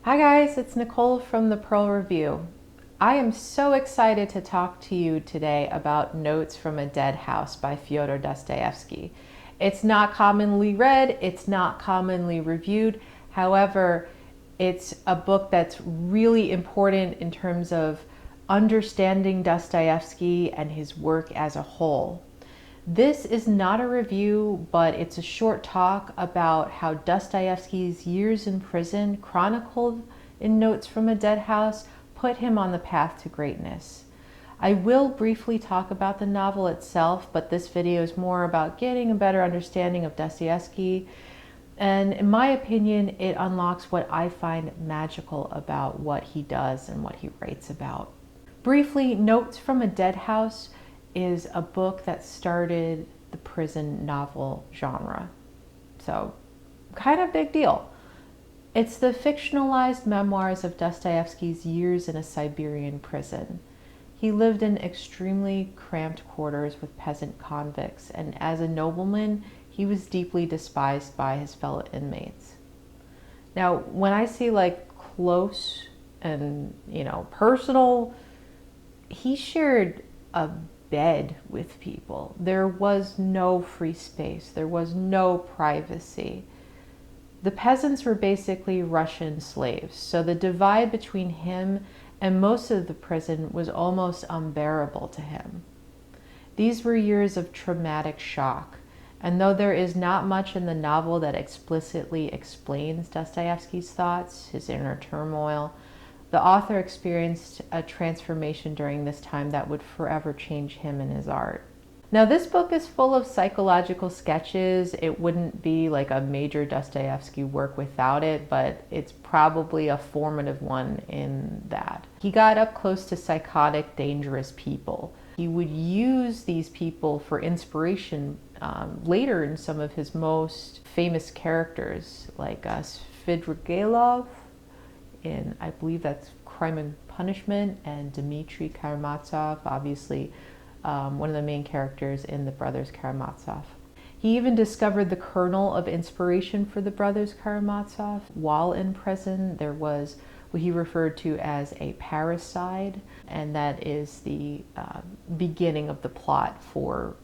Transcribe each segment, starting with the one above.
Hi guys, it's Nicole from the Pearl Review. I am so excited to talk to you today about Notes from a Dead House by Fyodor Dostoevsky. It's not commonly read, it's not commonly reviewed. However, it's a book that's really important in terms of understanding Dostoevsky and his work as a whole. This is not a review, but it's a short talk about how Dostoevsky's years in prison, chronicled in Notes from a Dead House, put him on the path to greatness. I will briefly talk about the novel itself, but this video is more about getting a better understanding of Dostoevsky. And in my opinion, it unlocks what I find magical about what he does and what he writes about. Briefly, Notes from a Dead House is a book that started the prison novel genre. So, kind of big deal. It's the fictionalized memoirs of Dostoevsky's years in a Siberian prison. He lived in extremely cramped quarters with peasant convicts, and as a nobleman, he was deeply despised by his fellow inmates. Now, when I say like close and, personal, he shared a bed with people. There was no free space. There was no privacy. The peasants were basically Russian slaves, so the divide between him and most of the prison was almost unbearable to him. These were years of traumatic shock, and though there is not much in the novel that explicitly explains Dostoevsky's thoughts, his inner turmoil, the author experienced a transformation during this time that would forever change him and his art. Now, this book is full of psychological sketches. It wouldn't be like a major Dostoevsky work without it, but it's probably a formative one in that. He got up close to psychotic, dangerous people. He would use these people for inspiration later in some of his most famous characters, like Svidrigailov, in, I believe that's Crime and Punishment, and Dmitry Karamazov, obviously one of the main characters in the Brothers Karamazov. He even discovered the kernel of inspiration for the Brothers Karamazov. While in prison, there was what he referred to as a parricide, and that is the beginning of the plot for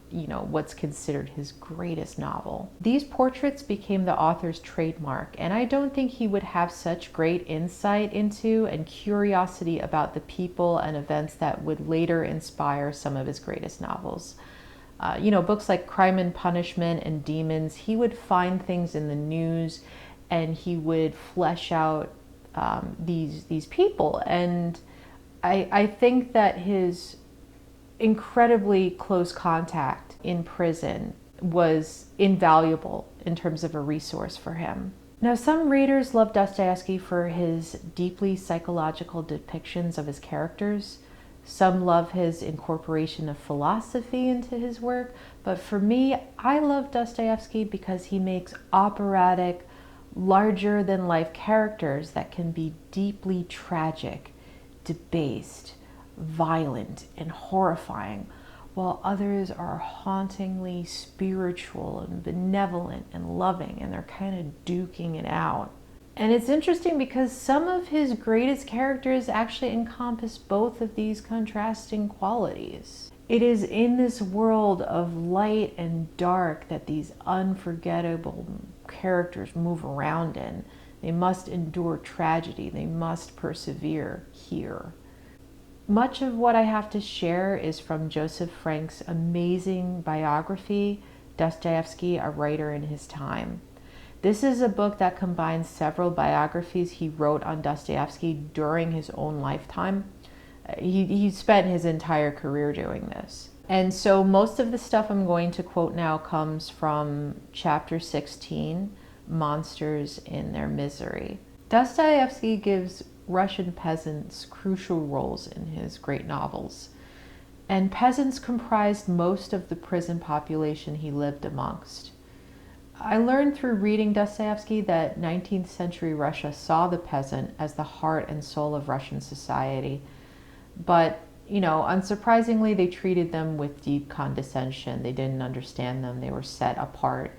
what's considered his greatest novel. These portraits became the author's trademark, and I don't think he would have such great insight into and curiosity about the people and events that would later inspire some of his greatest novels. Books like Crime and Punishment and Demons, he would find things in the news and he would flesh out these people. And I think that his incredibly close contact in prison was invaluable in terms of a resource for him. Now, some readers love Dostoevsky for his deeply psychological depictions of his characters. Some love his incorporation of philosophy into his work. But for me, I love Dostoevsky because he makes operatic, larger-than-life characters that can be deeply tragic, debased, violent, and horrifying, while others are hauntingly spiritual and benevolent and loving, and they're kind of duking it out. And it's interesting because some of his greatest characters actually encompass both of these contrasting qualities. It is in this world of light and dark that these unforgettable characters move around in. They must endure tragedy. They must persevere here. Much of what I have to share is from Joseph Frank's amazing biography, Dostoevsky, a writer in his time. This is a book that combines several biographies he wrote on Dostoevsky during his own lifetime. He spent his entire career doing this. And so most of the stuff I'm going to quote now comes from chapter 16, Monsters in Their Misery. Dostoevsky gives Russian peasants crucial roles in his great novels. And peasants comprised most of the prison population he lived amongst. I learned through reading Dostoevsky that 19th century Russia saw the peasant as the heart and soul of Russian society. But, unsurprisingly, they treated them with deep condescension. They didn't understand them. They were set apart,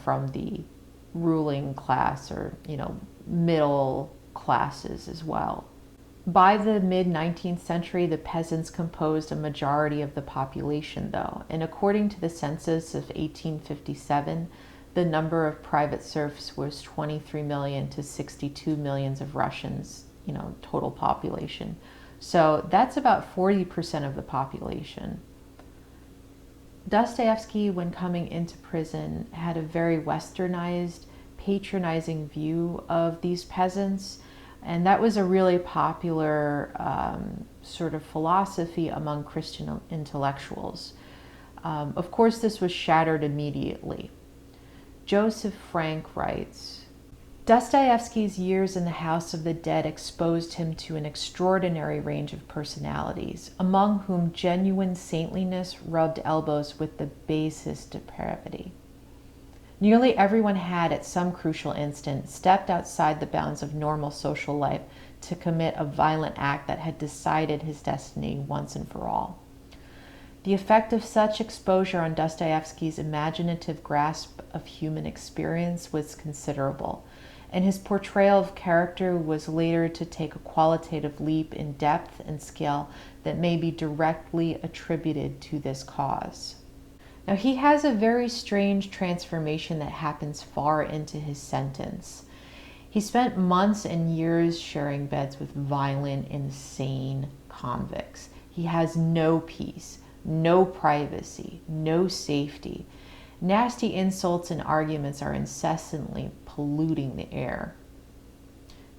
from the ruling class or, middle classes as well. By the mid-19th century, the peasants composed a majority of the population, though, and according to the census of 1857, the number of private serfs was 23 million to 62 million of Russians, total population. So that's about 40% of the population. Dostoevsky, when coming into prison, had a very westernized, patronizing view of these peasants. And that was a really popular sort of philosophy among Christian intellectuals. Of course, this was shattered immediately. Joseph Frank writes, Dostoevsky's years in the House of the Dead exposed him to an extraordinary range of personalities, among whom genuine saintliness rubbed elbows with the basest depravity. Nearly everyone had, at some crucial instant, stepped outside the bounds of normal social life to commit a violent act that had decided his destiny once and for all. The effect of such exposure on Dostoevsky's imaginative grasp of human experience was considerable, and his portrayal of character was later to take a qualitative leap in depth and scale that may be directly attributed to this cause. Now, he has a very strange transformation that happens far into his sentence. He spent months and years sharing beds with violent, insane convicts. He has no peace, no privacy, no safety. Nasty insults and arguments are incessantly polluting the air.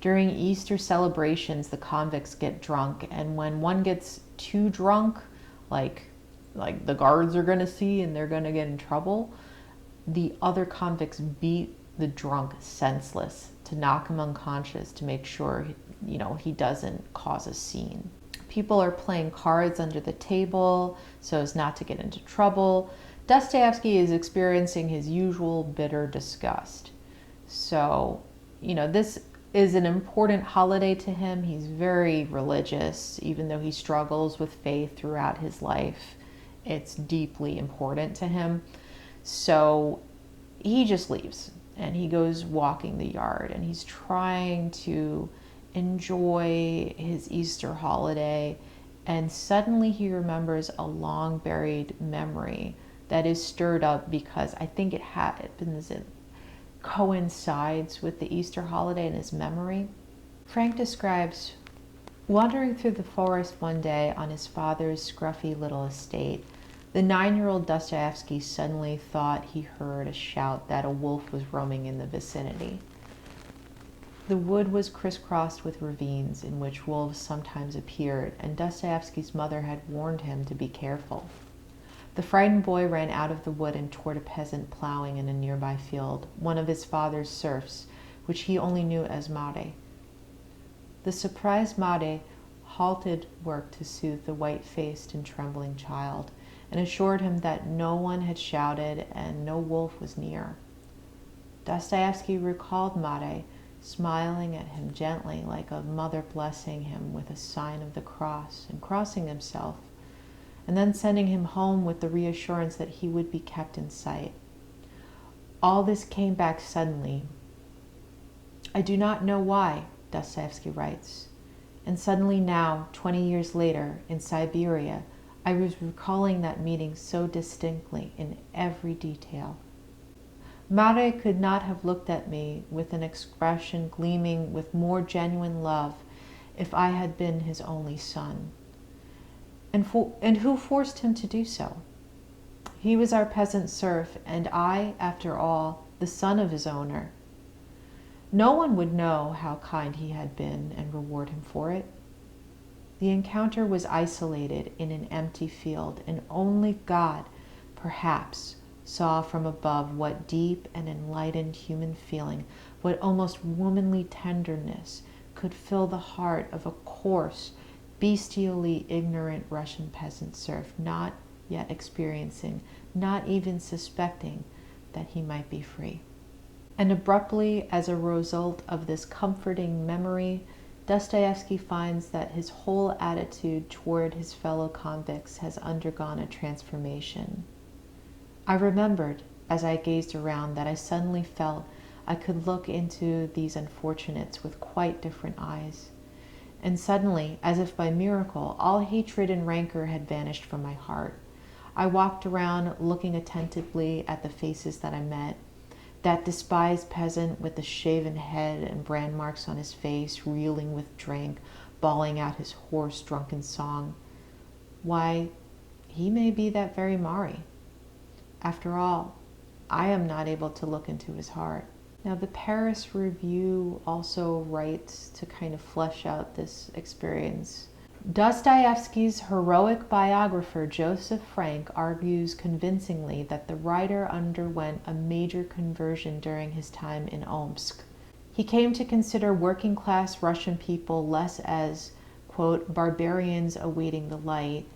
During Easter celebrations, the convicts get drunk, and when one gets too drunk, like the guards are going to see and they're going to get in trouble, the other convicts beat the drunk senseless to knock him unconscious to make sure, he doesn't cause a scene. People are playing cards under the table so as not to get into trouble. Dostoevsky is experiencing his usual bitter disgust. So, this is an important holiday to him. He's very religious, even though he struggles with faith throughout his life. It's deeply important to him. So he just leaves and he goes walking the yard and he's trying to enjoy his Easter holiday. And suddenly he remembers a long buried memory that is stirred up because I think it happens, it coincides with the Easter holiday in his memory. Frank describes wandering through the forest one day on his father's scruffy little estate. The 9-year-old Dostoevsky suddenly thought he heard a shout that a wolf was roaming in the vicinity. The wood was crisscrossed with ravines in which wolves sometimes appeared, and Dostoevsky's mother had warned him to be careful. The frightened boy ran out of the wood and toward a peasant plowing in a nearby field, one of his father's serfs, which he only knew as Mare. The surprised Mare halted work to soothe the white-faced and trembling child, and assured him that no one had shouted and no wolf was near. Dostoevsky recalled Mare, smiling at him gently like a mother blessing him with a sign of the cross and crossing himself, and then sending him home with the reassurance that he would be kept in sight. All this came back suddenly. I do not know why, Dostoevsky writes, and suddenly now, 20 years later, in Siberia, I was recalling that meeting so distinctly in every detail. Mare could not have looked at me with an expression gleaming with more genuine love if I had been his only son. And who forced him to do so? He was our peasant serf, and I, after all, the son of his owner. No one would know how kind he had been and reward him for it. The encounter was isolated in an empty field, and only God, perhaps, saw from above what deep and enlightened human feeling, what almost womanly tenderness could fill the heart of a coarse, bestially ignorant Russian peasant serf, not yet experiencing, not even suspecting that he might be free. And abruptly, as a result of this comforting memory, Dostoevsky finds that his whole attitude toward his fellow convicts has undergone a transformation. I remembered, as I gazed around, that I suddenly felt I could look into these unfortunates with quite different eyes. And suddenly, as if by miracle, all hatred and rancor had vanished from my heart. I walked around looking attentively at the faces that I met. That despised peasant with the shaven head and brand marks on his face, reeling with drink, bawling out his hoarse, drunken song. Why, he may be that very Mari. After all, I am not able to look into his heart. Now, the Paris Review also writes to kind of flesh out this experience. Dostoevsky's heroic biographer Joseph Frank argues convincingly that the writer underwent a major conversion during his time in Omsk. He came to consider working-class Russian people less as, quote, barbarians awaiting the light,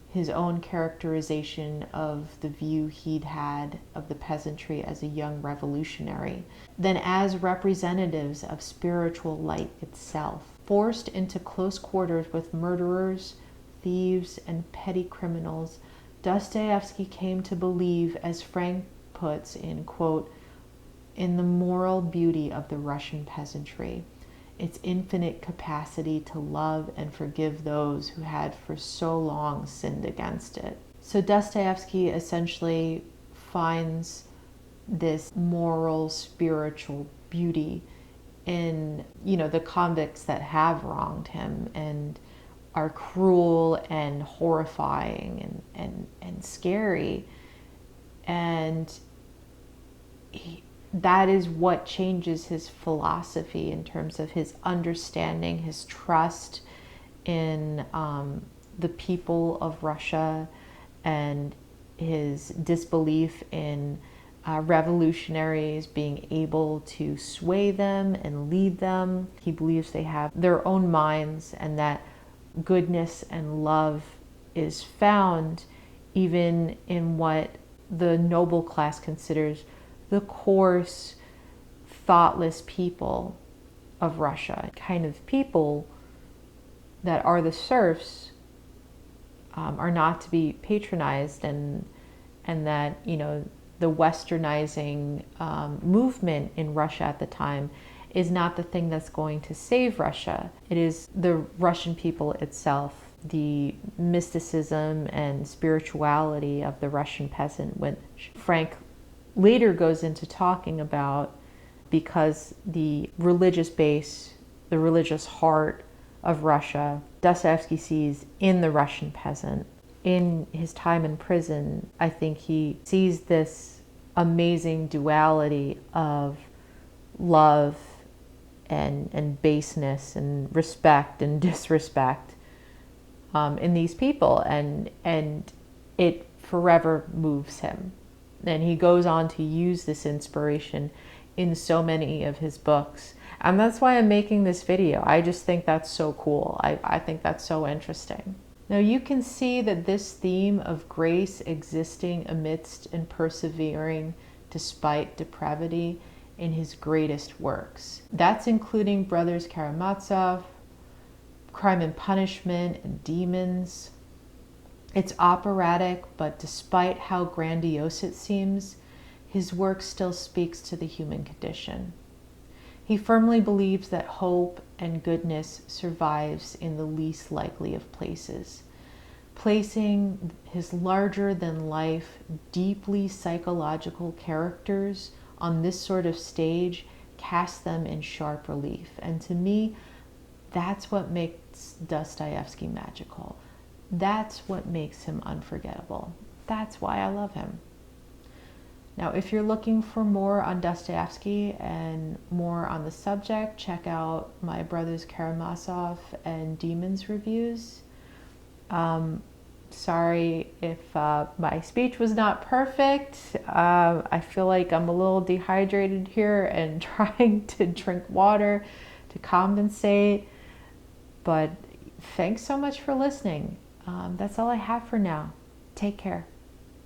his own characterization of the view he'd had of the peasantry as a young revolutionary, than as representatives of spiritual light itself. Forced into close quarters with murderers, thieves, and petty criminals, Dostoevsky came to believe, as Frank puts in, quote, in the moral beauty of the Russian peasantry, its infinite capacity to love and forgive those who had for so long sinned against it. So Dostoevsky essentially finds this moral, spiritual beauty in, the convicts that have wronged him and are cruel and horrifying and scary. And that is what changes his philosophy in terms of his understanding, his trust in the people of Russia, and his disbelief in revolutionaries being able to sway them and lead them. He believes they have their own minds and that goodness and love is found even in what the noble class considers the coarse, thoughtless people of Russia, kind of people that are the serfs, are not to be patronized, and that, the westernizing movement in Russia at the time is not the thing that's going to save Russia. It is the Russian people itself, the mysticism and spirituality of the Russian peasant, which Frank later goes into talking about, because the religious base, the religious heart of Russia, Dostoevsky sees in the Russian peasant. In his time in prison, I think he sees this amazing duality of love and baseness and respect and disrespect in these people, and it forever moves him. And he goes on to use this inspiration in so many of his books. And that's why I'm making this video. I just think that's so cool. I think that's so interesting. Now you can see that this theme of grace existing amidst and persevering despite depravity in his greatest works. That's including Brothers Karamazov, Crime and Punishment, and Demons. It's operatic, but despite how grandiose it seems, his work still speaks to the human condition. He firmly believes that hope and goodness survives in the least likely of places. Placing his larger-than-life, deeply psychological characters on this sort of stage casts them in sharp relief. And to me, that's what makes Dostoevsky magical. That's what makes him unforgettable. That's why I love him. Now, if you're looking for more on Dostoevsky and more on the subject, check out my Brothers Karamazov and Demons reviews. Sorry if my speech was not perfect. I feel like I'm a little dehydrated here and trying to drink water to compensate. But thanks so much for listening. That's all I have for now. Take care.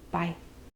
Bye.